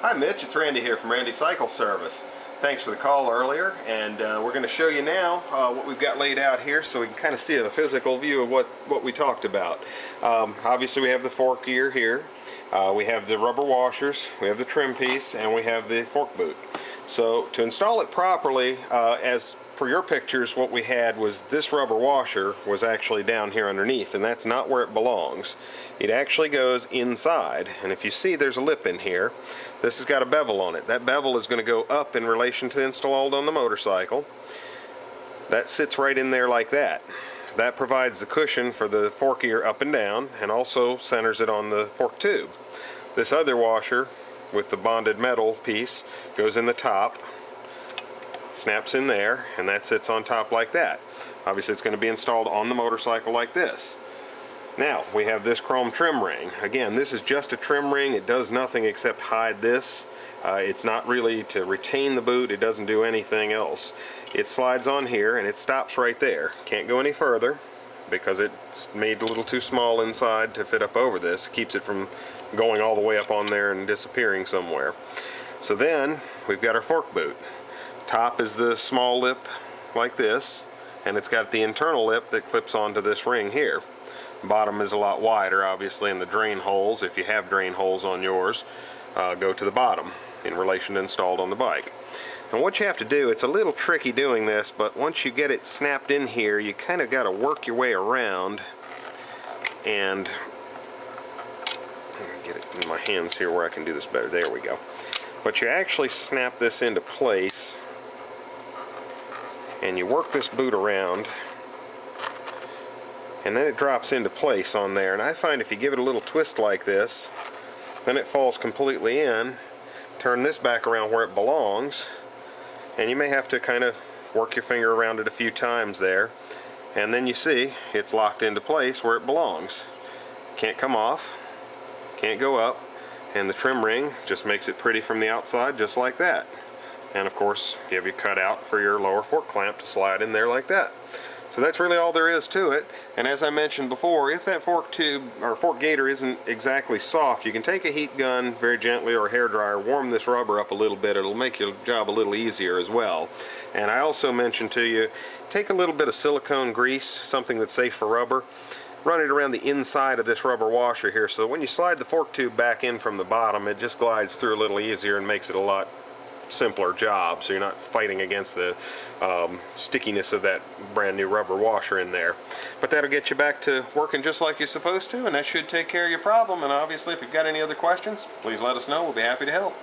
Hi Mitch, it's Randy here from Randy Cycle Service. Thanks for the call earlier, and we're going to show you now what we've got laid out here so we can kind of see a physical view of what we talked about. Obviously we have the fork gear here, we have the rubber washers, we have the trim piece, and we have the fork boot. So to install it properly, as per your pictures, what we had was this rubber washer was actually down here underneath, and that's not where it belongs. It actually goes inside, and if you see there's a lip in here. This has got a bevel on it. That bevel is going to go up in relation to installed on the motorcycle. That sits right in there like that. That provides the cushion for the fork ear up and down, and also centers it on the fork tube. This other washer with the bonded metal piece goes in the top, snaps in there, and that sits on top like that. Obviously it's going to be installed on the motorcycle like this. Now we have this chrome trim ring. Again, this is just a trim ring. It does nothing except hide this. It's not really to retain the boot. It doesn't do anything else. It slides on here and it stops right there. Can't go any further because it's made a little too small inside to fit up over this. It keeps it from going all the way up on there and disappearing somewhere. So then we've got our fork boot. Top is the small lip like this, and it's got the internal lip that clips onto this ring here. Bottom is a lot wider, obviously, and the drain holes, if you have drain holes on yours, go to the bottom in relation to installed on the bike. And what you have to do, it's a little tricky doing this, but once you get it snapped in here, you kind of got to work your way around, and let me get it in my hands here where I can do this better. There we go. But you actually snap this into place, and you work this boot around, and then it drops into place on there. And I find if you give it a little twist like this, then it falls completely in. Turn this back around where it belongs, and you may have to kind of work your finger around it a few times there, and then you see it's locked into place where it belongs. Can't come off, can't go up, and the trim ring just makes it pretty from the outside, just like that. And of course you have your cutout for your lower fork clamp to slide in there like that. So that's really all there is to it. And as I mentioned before, if that fork tube or fork gaiter isn't exactly soft, you can take a heat gun very gently or a hairdryer, warm this rubber up a little bit. It'll make your job a little easier as well. And I also mentioned to you, take a little bit of silicone grease, something that's safe for rubber, run it around the inside of this rubber washer here, so when you slide the fork tube back in from the bottom, it just glides through a little easier and makes it a lot simpler job, so you're not fighting against the stickiness of that brand new rubber washer in there. But that'll get you back to working just like you're supposed to, and that should take care of your problem. And obviously if you've got any other questions, please let us know. We'll be happy to help.